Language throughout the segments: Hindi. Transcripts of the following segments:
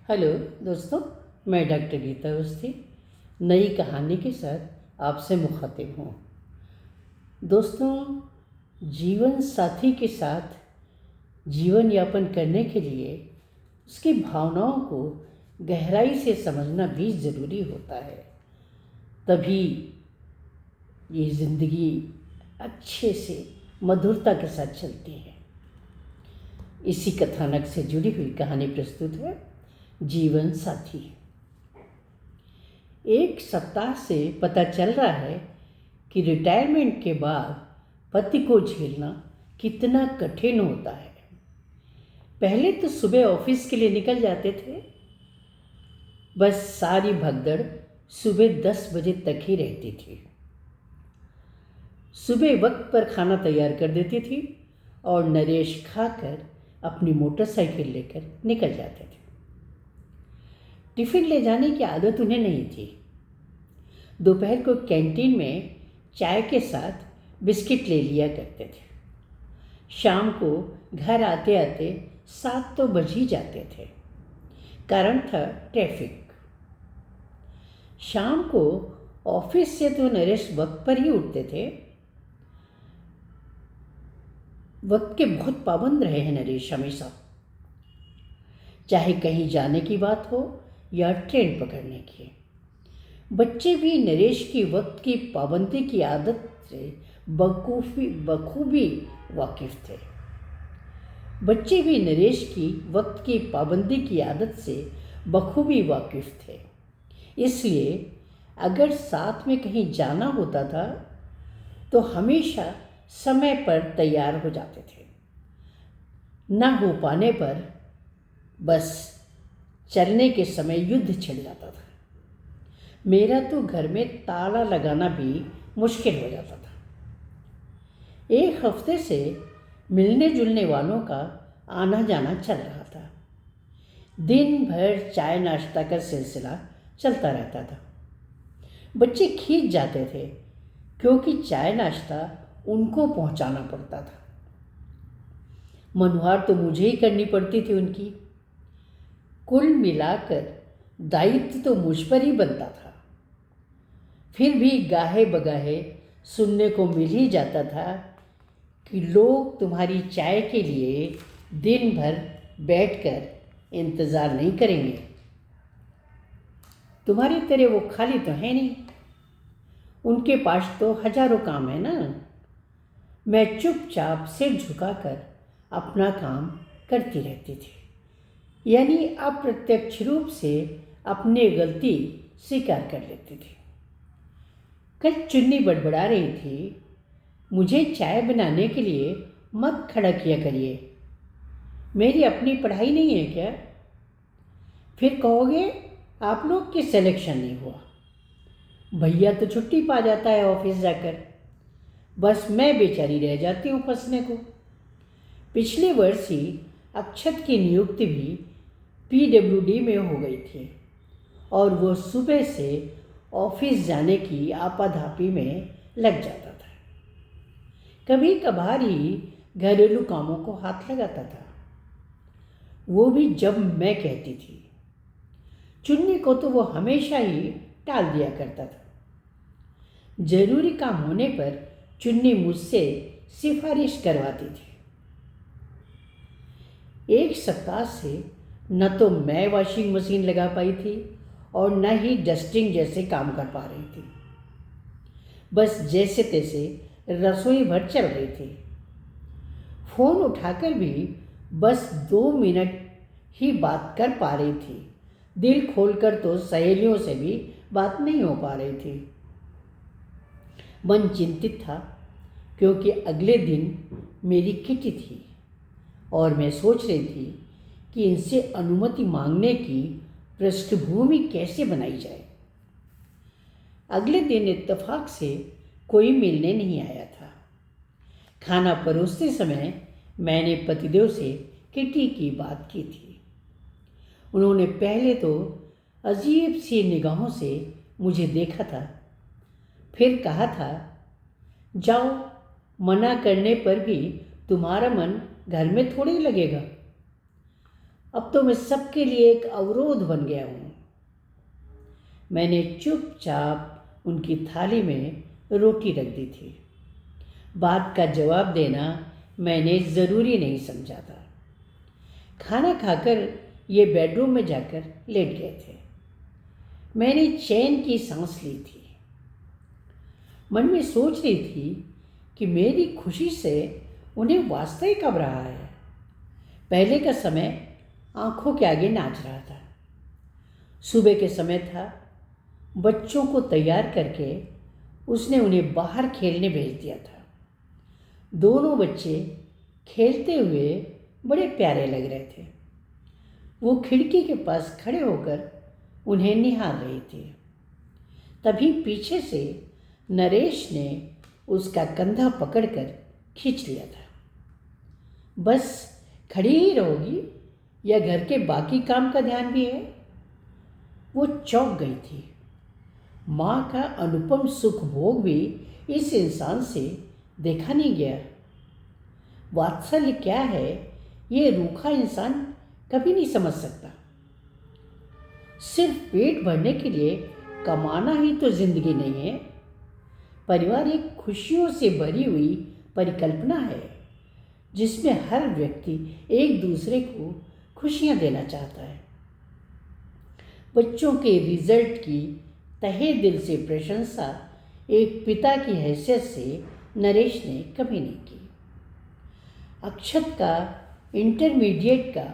हेलो दोस्तों, मैं डॉक्टर गीता अवस्थी नई कहानी के साथ आपसे मुखातिब हूँ। दोस्तों, जीवन साथी के साथ जीवन यापन करने के लिए उसकी भावनाओं को गहराई से समझना भी ज़रूरी होता है। तभी ये ज़िंदगी अच्छे से मधुरता के साथ चलती है। इसी कथानक से जुड़ी हुई कहानी प्रस्तुत है जीवन साथी। एक सप्ताह से पता चल रहा है कि रिटायरमेंट के बाद पति को झेलना कितना कठिन होता है। पहले तो सुबह ऑफिस के लिए निकल जाते थे, बस सारी भगदड़ सुबह 10 बजे तक ही रहती थी। सुबह वक्त पर खाना तैयार कर देती थी और नरेश खाकर अपनी मोटरसाइकिल लेकर निकल जाते थे। टिफ़िन ले जाने की आदत उन्हें नहीं थी। दोपहर को कैंटीन में चाय के साथ बिस्किट ले लिया करते थे। शाम को घर आते आते 7 तो बज ही जाते थे। कारण था ट्रैफिक। शाम को ऑफिस से तो नरेश वक्त पर ही उठते थे। वक्त के बहुत पाबंद रहे हैं नरेश हमेशा, चाहे कहीं जाने की बात हो या ट्रेन पकड़ने की। बच्चे भी नरेश की वक्त की पाबंदी की आदत से बखूबी वाकिफ थे। बच्चे भी नरेश की वक्त की पाबंदी की आदत से बखूबी वाकिफ थे। इसलिए अगर साथ में कहीं जाना होता था तो हमेशा समय पर तैयार हो जाते थे। न हो पाने पर बस चलने के समय युद्ध छिड़ जाता था। मेरा तो घर में ताला लगाना भी मुश्किल हो जाता था। एक हफ्ते से मिलने जुलने वालों का आना जाना चल रहा था। दिन भर चाय नाश्ता का सिलसिला चलता रहता था। बच्चे खींच जाते थे क्योंकि चाय नाश्ता उनको पहुंचाना पड़ता था। मनुहार तो मुझे ही करनी पड़ती थी उनकी। कुल मिलाकर दायित्व तो मुझ पर ही बनता था। फिर भी गाहे बगाहे सुनने को मिल ही जाता था कि लोग तुम्हारी चाय के लिए दिन भर बैठकर इंतज़ार नहीं करेंगे। तुम्हारी तरह वो खाली तो है नहीं, उनके पास तो हजारों काम है ना। मैं चुपचाप सिर झुकाकर अपना काम करती रहती थी, यानी अप्रत्यक्ष रूप से अपनी गलती स्वीकार कर लेती थी। कल चुन्नी बड़बड़ा रही थी, मुझे चाय बनाने के लिए मत खड़ा किया करिए, मेरी अपनी पढ़ाई नहीं है क्या? फिर कहोगे आप लोग की सिलेक्शन नहीं हुआ। भैया तो छुट्टी पा जाता है ऑफिस जाकर, बस मैं बेचारी रह जाती हूँ फंसने को। पिछले वर्ष ही अक्षत की नियुक्ति भी PWD में हो गई थी और वो सुबह से ऑफिस जाने की आपाधापी में लग जाता था। कभी कभार ही घरेलू कामों को हाथ लगाता था, वो भी जब मैं कहती थी। चुन्नी को तो वो हमेशा ही टाल दिया करता था। जरूरी काम होने पर चुन्नी मुझसे सिफारिश करवाती थी। एक सप्ताह से न तो मैं वॉशिंग मशीन लगा पाई थी और न ही डस्टिंग जैसे काम कर पा रही थी। बस जैसे तैसे रसोई भर चल रही थी। फ़ोन उठाकर भी बस 2 मिनट ही बात कर पा रही थी। दिल खोलकर तो सहेलियों से भी बात नहीं हो पा रही थी। मन चिंतित था क्योंकि अगले दिन मेरी किटी थी और मैं सोच रही थी कि इनसे अनुमति मांगने की पृष्ठभूमि कैसे बनाई जाए। अगले दिन इत्तेफाक से कोई मिलने नहीं आया था। खाना परोसते समय मैंने पतिदेव से किटी की बात की थी। उन्होंने पहले तो अजीब सी निगाहों से मुझे देखा था, फिर कहा था, जाओ, मना करने पर भी तुम्हारा मन घर में थोड़ी लगेगा। अब तो मैं सबके लिए एक अवरोध बन गया हूँ। मैंने चुपचाप उनकी थाली में रोटी रख दी थी। बात का जवाब देना मैंने ज़रूरी नहीं समझा था। खाना खाकर ये बेडरूम में जाकर लेट गए थे। मैंने चैन की सांस ली थी। मन में सोच रही थी कि मेरी खुशी से उन्हें वास्ता कब रहा है। पहले का समय आंखों के आगे नाच रहा था। सुबह के समय था। बच्चों को तैयार करके उसने उन्हें बाहर खेलने भेज दिया था। दोनों बच्चे खेलते हुए बड़े प्यारे लग रहे थे। वो खिड़की के पास खड़े होकर उन्हें निहार रही थी। तभी पीछे से नरेश ने उसका कंधा पकड़कर खींच लिया था। बस खड़ी ही रहोगी या घर के बाकी काम का ध्यान भी है? वो चौंक गई थी। माँ का अनुपम सुख भोग भी इस इंसान से देखा नहीं गया। वात्सल्य क्या है ये रूखा इंसान कभी नहीं समझ सकता। सिर्फ पेट भरने के लिए कमाना ही तो जिंदगी नहीं है। परिवार एक खुशियों से भरी हुई परिकल्पना है जिसमें हर व्यक्ति एक दूसरे को खुशियां देना चाहता है। बच्चों के रिजल्ट की तहे दिल से प्रशंसा एक पिता की हैसियत से नरेश ने कभी नहीं की। अक्षत का इंटरमीडिएट का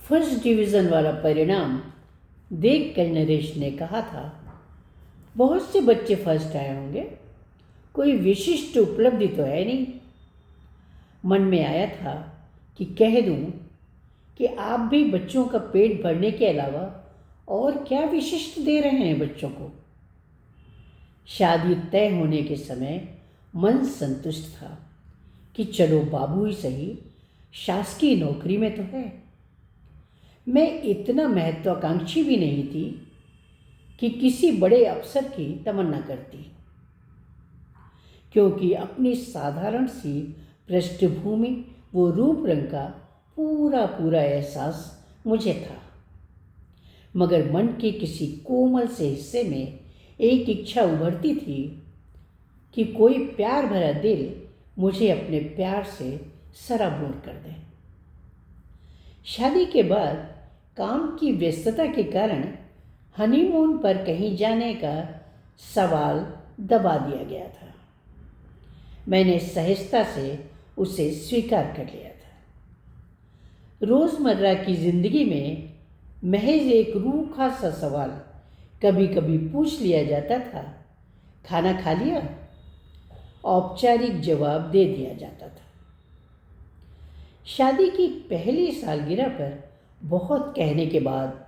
फर्स्ट डिवीज़न वाला परिणाम देखकर नरेश ने कहा था, बहुत से बच्चे फर्स्ट आए होंगे, कोई विशिष्ट उपलब्धि तो है नहीं। मन में आया था कि कह दूं कि आप भी बच्चों का पेट भरने के अलावा और क्या विशिष्ट दे रहे हैं बच्चों को। शादी तय होने के समय मन संतुष्ट था कि चलो बाबू ही सही, शासकीय नौकरी में तो है। मैं इतना महत्वाकांक्षी भी नहीं थी कि किसी बड़े अफसर की तमन्ना करती, क्योंकि अपनी साधारण सी पृष्ठभूमि वो रूप रंग का पूरा पूरा एहसास मुझे था। मगर मन के किसी कोमल से हिस्से में एक इच्छा उभरती थी कि कोई प्यार भरा दिल मुझे अपने प्यार से सराबोर कर दे। शादी के बाद काम की व्यस्तता के कारण हनीमून पर कहीं जाने का सवाल दबा दिया गया था। मैंने सहजता से उसे स्वीकार कर लिया था। रोज़मर्रा की जिंदगी में महज एक रूखा सा सवाल कभी कभी पूछ लिया जाता था, खाना खा लिया? औपचारिक जवाब दे दिया जाता था। शादी की पहली सालगिरह पर बहुत कहने के बाद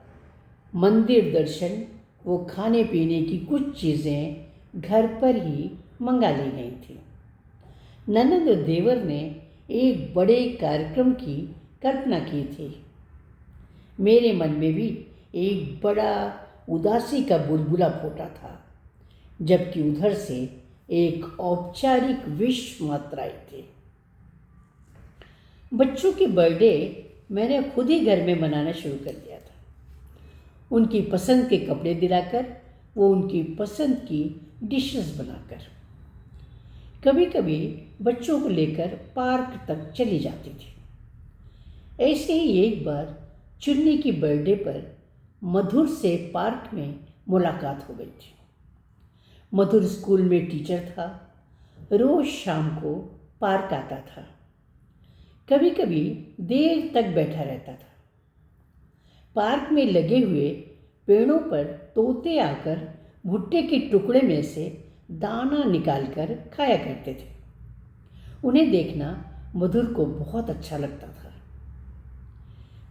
मंदिर दर्शन वो खाने पीने की कुछ चीज़ें घर पर ही मंगा ली गई थी। ननद और देवर ने एक बड़े कार्यक्रम की कल्पना की थी। मेरे मन में भी एक बड़ा उदासी का बुलबुला फूटा था, जबकि उधर से एक औपचारिक विश मात्रा आई थी। बच्चों की बर्थडे मैंने खुद ही घर में मनाना शुरू कर दिया था। उनकी पसंद के कपड़े दिलाकर, वो उनकी पसंद की डिशेस बनाकर। कभी कभी बच्चों को लेकर पार्क तक चली जाती थी। ऐसे ही एक बार चुन्नी की बर्थडे पर मधुर से पार्क में मुलाकात हो गई थी। मधुर स्कूल में टीचर था, रोज शाम को पार्क आता था। कभी कभी देर तक बैठा रहता था। पार्क में लगे हुए पेड़ों पर तोते आकर भुट्टे के टुकड़े में से दाना निकालकर खाया करते थे। उन्हें देखना मधुर को बहुत अच्छा लगता था।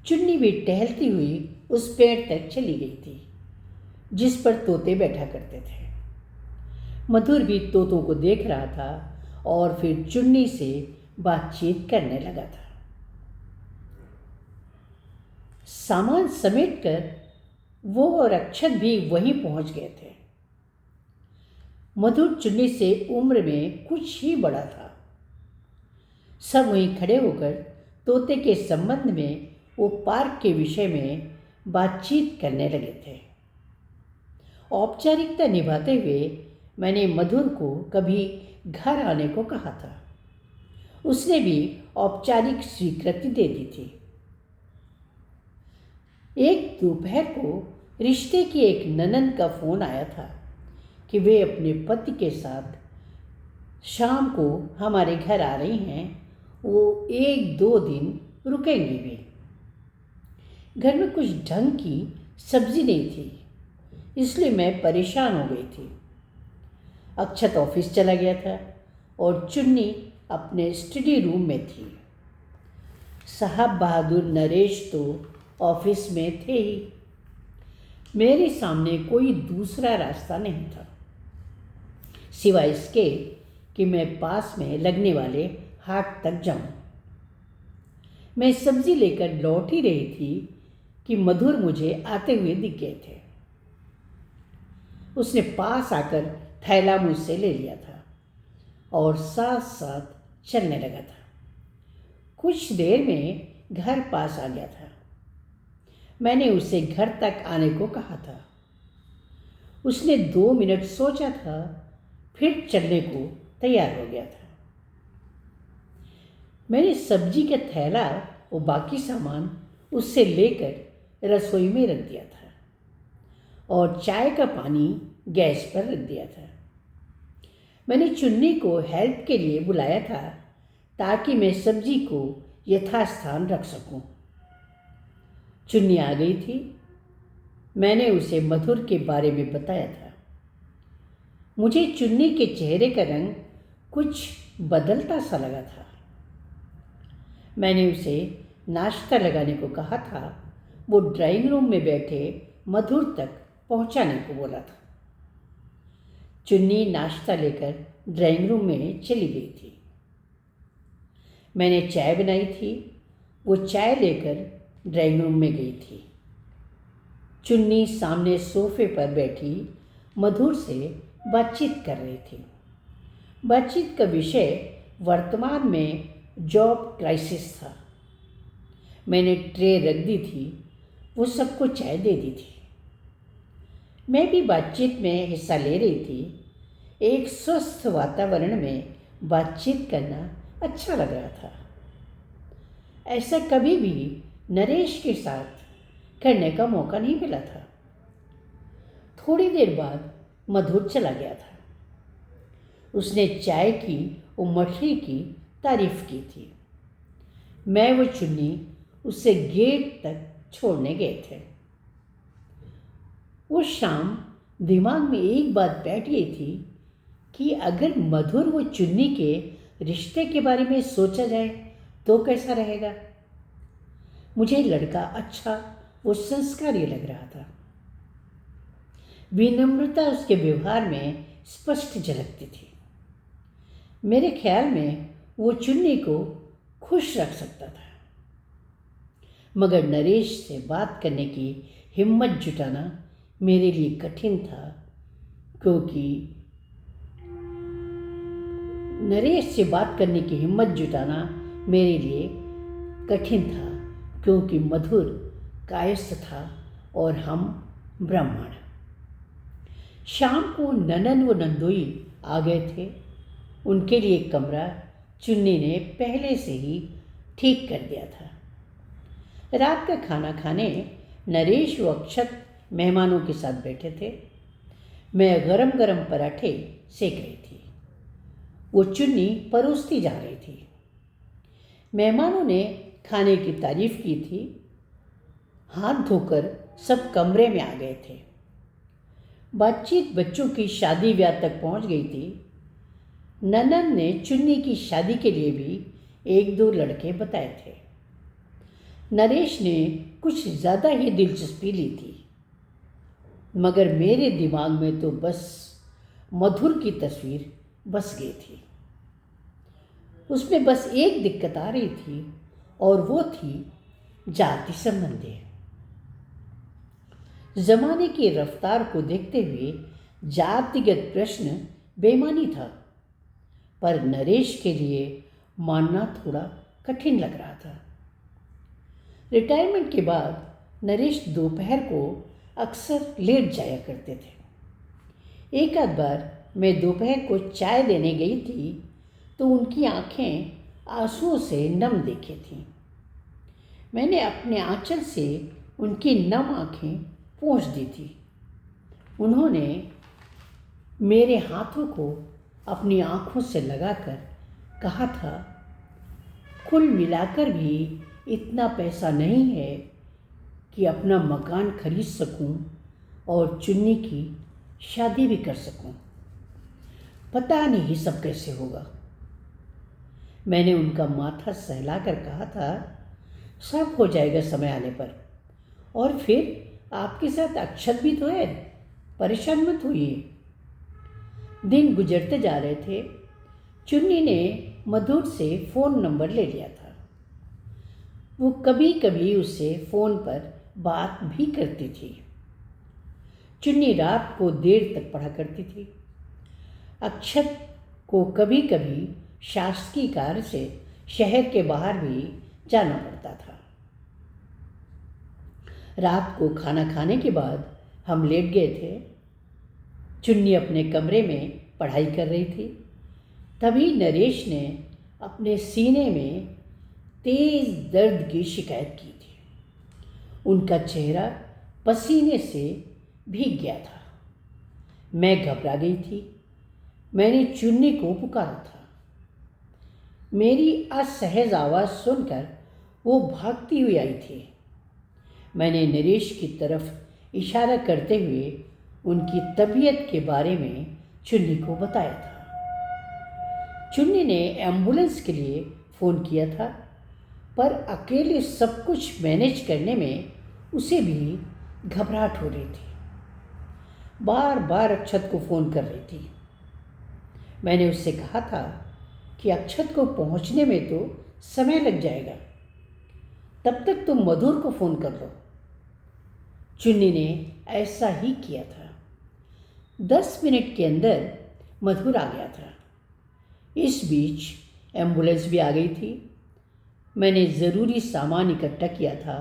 चुन्नी भी टहलती हुई उस पेड़ तक चली गई थी जिस पर तोते बैठा करते थे। मधुर भी तोतों को देख रहा था और फिर चुन्नी से बातचीत करने लगा था। सामान समेटकर वो और अक्षत भी वहीं पहुंच गए थे। मधुर चुन्नी से उम्र में कुछ ही बड़ा था। सब वहीं खड़े होकर तोते के संबंध में वो पार्क के विषय में बातचीत करने लगे थे। औपचारिकता निभाते हुए मैंने मधुर को कभी घर आने को कहा था। उसने भी औपचारिक स्वीकृति दे दी थी। एक दोपहर को रिश्ते की एक ननद का फ़ोन आया था कि वे अपने पति के साथ शाम को हमारे घर आ रही हैं। वो 1-2 दिन रुकेंगी भी। घर में कुछ ढंग की सब्जी नहीं थी, इसलिए मैं परेशान हो गई थी। अक्षत ऑफिस चला गया था और चुन्नी अपने स्टडी रूम में थी। साहब बहादुर नरेश तो ऑफिस में थे ही। मेरे सामने कोई दूसरा रास्ता नहीं था सिवाय इसके कि मैं पास में लगने वाले हाट तक जाऊं। मैं सब्जी लेकर लौट ही रही थी कि मधुर मुझे आते हुए दिख गए थे। उसने पास आकर थैला मुझसे ले लिया था और साथ साथ चलने लगा था। कुछ देर में घर पास आ गया था। मैंने उसे घर तक आने को कहा था। उसने 2 मिनट सोचा था, फिर चलने को तैयार हो गया था। मैंने सब्जी का थैला और बाकी सामान उससे लेकर रसोई में रख दिया था और चाय का पानी गैस पर रख दिया था। मैंने चुन्नी को हेल्प के लिए बुलाया था ताकि मैं सब्जी को यथास्थान रख सकूं। चुन्नी आ गई थी। मैंने उसे मधुर के बारे में बताया था। मुझे चुन्नी के चेहरे का रंग कुछ बदलता सा लगा था। मैंने उसे नाश्ता लगाने को कहा था। वो ड्राइंग रूम में बैठे मधुर तक पहुंचाने को बोला था। चुन्नी नाश्ता लेकर ड्राइंग रूम में चली गई थी। मैंने चाय बनाई थी। वो चाय लेकर ड्राइंग रूम में गई थी। चुन्नी सामने सोफे पर बैठी मधुर से बातचीत कर रही थी। बातचीत का विषय वर्तमान में जॉब क्राइसिस था। मैंने ट्रे रख दी थी। वो सबको चाय दे दी थी। मैं भी बातचीत में हिस्सा ले रही थी। एक स्वस्थ वातावरण में बातचीत करना अच्छा लग रहा था। ऐसा कभी भी नरेश के साथ करने का मौका नहीं मिला था। थोड़ी देर बाद मधुर चला गया था। उसने चाय की और मठरी की तारीफ की थी। मैं वो चुन्नी उसे गेट तक छोड़ने गए थे। वो शाम दिमाग में एक बात बैठ गई थी कि अगर मधुर वो चुन्नी के रिश्ते के बारे में सोचा जाए तो कैसा रहेगा। मुझे लड़का अच्छा वो संस्कारी लग रहा था। विनम्रता उसके व्यवहार में स्पष्ट झलकती थी। मेरे ख्याल में वो चुन्नी को खुश रख सकता था। मगर नरेश से बात करने की हिम्मत जुटाना मेरे लिए कठिन था क्योंकि नरेश से बात करने की हिम्मत जुटाना मेरे लिए कठिन था क्योंकि मधुर कायस्थ था और हम ब्राह्मण। शाम को ननन व नंदोई आ गए थे। उनके लिए कमरा चुन्नी ने पहले से ही ठीक कर दिया था। रात का खाना खाने नरेश व अक्षत मेहमानों के साथ बैठे थे। मैं गरम गरम पराठे सेक रही थी। वो चुन्नी परोसती जा रही थी। मेहमानों ने खाने की तारीफ की थी। हाथ धोकर सब कमरे में आ गए थे। बातचीत बच्चों की शादी ब्याह तक पहुंच गई थी। ननन ने चुन्नी की शादी के लिए भी 1-2 लड़के बताए थे। नरेश ने कुछ ज़्यादा ही दिलचस्पी ली थी। मगर मेरे दिमाग में तो बस मधुर की तस्वीर बस गई थी। उसमें बस एक दिक्कत आ रही थी और वो थी जाति संबंधी। जमाने की रफ्तार को देखते हुए जातिगत प्रश्न बेमानी था, पर नरेश के लिए मानना थोड़ा कठिन लग रहा था। रिटायरमेंट के बाद नरेश दोपहर को अक्सर लेट जाया करते थे। एक आध बार मैं दोपहर को चाय देने गई थी तो उनकी आंखें आंसुओं से नम देखी थीं। मैंने अपने आंचल से उनकी नम आंखें पोंछ दी थी। उन्होंने मेरे हाथों को अपनी आंखों से लगाकर कहा था, कुल मिलाकर भी इतना पैसा नहीं है कि अपना मकान खरीद सकूं और चुन्नी की शादी भी कर सकूं। पता नहीं सब कैसे होगा। मैंने उनका माथा सहलाकर कहा था, सब हो जाएगा समय आने पर। और फिर आपके साथ अक्षत भी तो है, परेशान मत होइए। दिन गुजरते जा रहे थे। चुन्नी ने मधुर से फ़ोन नंबर ले लिया था। वो कभी कभी उससे फ़ोन पर बात भी करती थी। चुन्नी रात को देर तक पढ़ा करती थी। अक्षत को कभी कभी शासकीय कार्य से शहर के बाहर भी जाना पड़ता था। रात को खाना खाने के बाद हम लेट गए थे। चुन्नी अपने कमरे में पढ़ाई कर रही थी। तभी नरेश ने अपने सीने में तेज दर्द की शिकायत की थी। उनका चेहरा पसीने से भीग गया था। मैं घबरा गई थी। मैंने चुन्नी को पुकारा था। मेरी असहज आवाज़ सुनकर वो भागती हुई आई थी। मैंने नरेश की तरफ इशारा करते हुए उनकी तबीयत के बारे में चुन्नी को बताया था। चुन्नी ने एम्बुलेंस के लिए फ़ोन किया था, पर अकेले सब कुछ मैनेज करने में उसे भी घबराहट हो रही थी। बार बार अक्षत को फ़ोन कर रही थी। मैंने उससे कहा था कि अक्षत को पहुंचने में तो समय लग जाएगा, तब तक तुम मधुर को फ़ोन कर लो। चुन्नी ने ऐसा ही किया था। 10 मिनट के अंदर मधुर आ गया था। इस बीच एम्बुलेंस भी आ गई थी। मैंने ज़रूरी सामान इकट्ठा किया था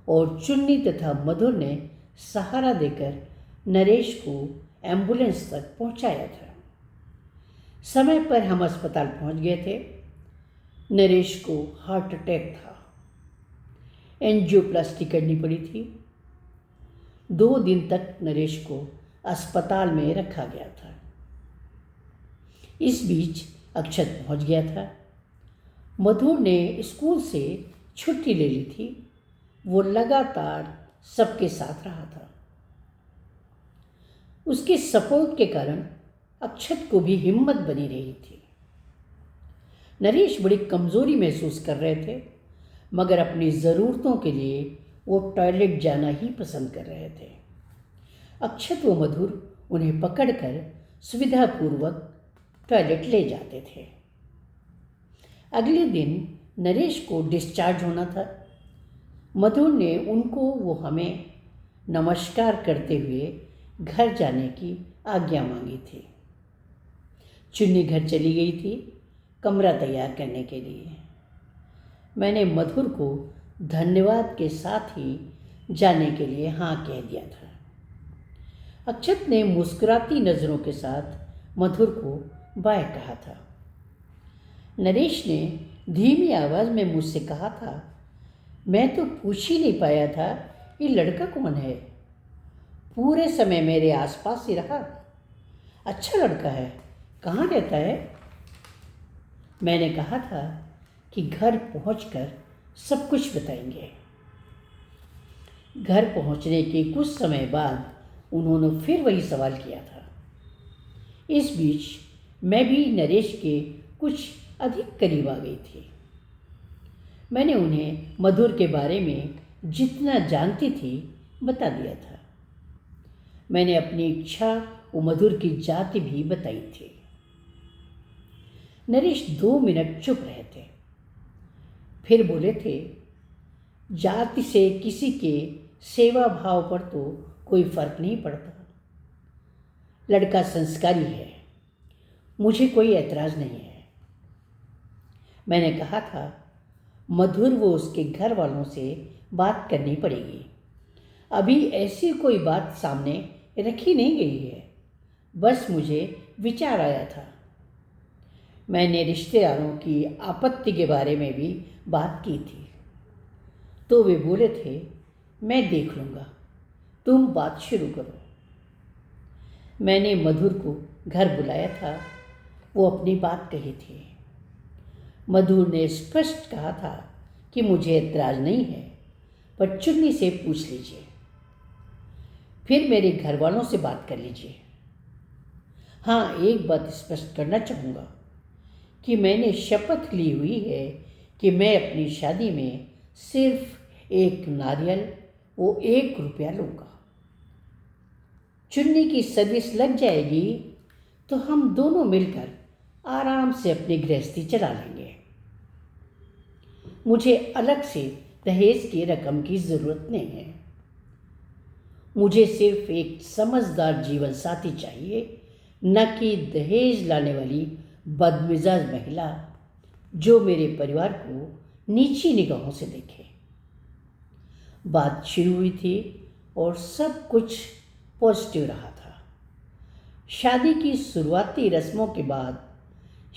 और चुन्नी तथा मधुर ने सहारा देकर नरेश को एम्बुलेंस तक पहुंचाया था। समय पर हम अस्पताल पहुंच गए थे। नरेश को हार्ट अटैक था। एंजियोप्लास्टी करनी पड़ी थी। 2 दिन तक नरेश को अस्पताल में रखा गया था। इस बीच अक्षत पहुंच गया था। मधुर ने स्कूल से छुट्टी ले ली थी। वो लगातार सबके साथ रहा था। उसके सपोर्ट के कारण अक्षत को भी हिम्मत बनी रही थी। नरेश बड़ी कमज़ोरी महसूस कर रहे थे, मगर अपनी ज़रूरतों के लिए वो टॉयलेट जाना ही पसंद कर रहे थे। अक्षत व मधुर उन्हें पकड़कर सुविधापूर्वक टॉयलेट ले जाते थे। अगले दिन नरेश को डिस्चार्ज होना था। मधुर ने उनको वो हमें नमस्कार करते हुए घर जाने की आज्ञा मांगी थी। चुन्नी घर चली गई थी कमरा तैयार करने के लिए। मैंने मधुर को धन्यवाद के साथ ही जाने के लिए हाँ कह दिया था। अक्षत ने मुस्कुराती नज़रों के साथ मधुर को बाय कहा था। नरेश ने धीमी आवाज़ में मुझसे कहा था, मैं तो पूछ ही नहीं पाया था ये लड़का कौन है। पूरे समय मेरे आसपास ही रहा। अच्छा लड़का है, कहाँ रहता है? मैंने कहा था कि घर पहुंचकर सब कुछ बताएंगे। घर पहुंचने के कुछ समय बाद उन्होंने फिर वही सवाल किया था। इस बीच मैं भी नरेश के कुछ अधिक करीब आ गई थी। मैंने उन्हें मधुर के बारे में जितना जानती थी बता दिया था। मैंने अपनी इच्छा व मधुर की जाति भी बताई थी। नरेश 2 मिनट चुप रहे थे, फिर बोले थे, जाति से किसी के सेवा भाव पर तो कोई फर्क नहीं पड़ता। लड़का संस्कारी है, मुझे कोई ऐतराज़ नहीं है। मैंने कहा था, मधुर वो उसके घर वालों से बात करनी पड़ेगी। अभी ऐसी कोई बात सामने रखी नहीं गई है, बस मुझे विचार आया था। मैंने रिश्तेदारों की आपत्ति के बारे में भी बात की थी, तो वे बोले थे मैं देख लूँगा, तुम बात शुरू करो। मैंने मधुर को घर बुलाया था, वो अपनी बात कही थी। मधुर ने स्पष्ट कहा था कि मुझे ऐतराज़ नहीं है, पर चुन्नी से पूछ लीजिए, फिर मेरे घर वालों से बात कर लीजिए। हाँ, एक बात स्पष्ट करना चाहूँगा कि मैंने शपथ ली हुई है कि मैं अपनी शादी में सिर्फ एक नारियल, वो 1 रुपया लूँगा। चुन्नी की सर्विस लग जाएगी तो हम दोनों मिलकर आराम से अपनी गृहस्थी चला लेंगे। मुझे अलग से दहेज की रकम की ज़रूरत नहीं है। मुझे सिर्फ एक समझदार जीवन साथी चाहिए, न कि दहेज लाने वाली बदमिजाज महिला जो मेरे परिवार को नीची निगाहों से देखे। बात शुरू हुई थी और सब कुछ पॉजिटिव रहा था। शादी की शुरुआती रस्मों के बाद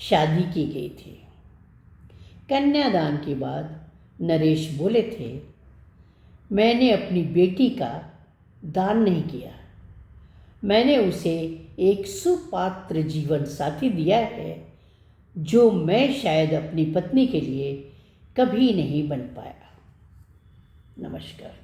शादी की गई थी। कन्यादान के बाद नरेश बोले थे, मैंने अपनी बेटी का दान नहीं किया, मैंने उसे एक सुपात्र जीवन साथी दिया है जो मैं शायद अपनी पत्नी के लिए कभी नहीं बन पाया। नमस्कार।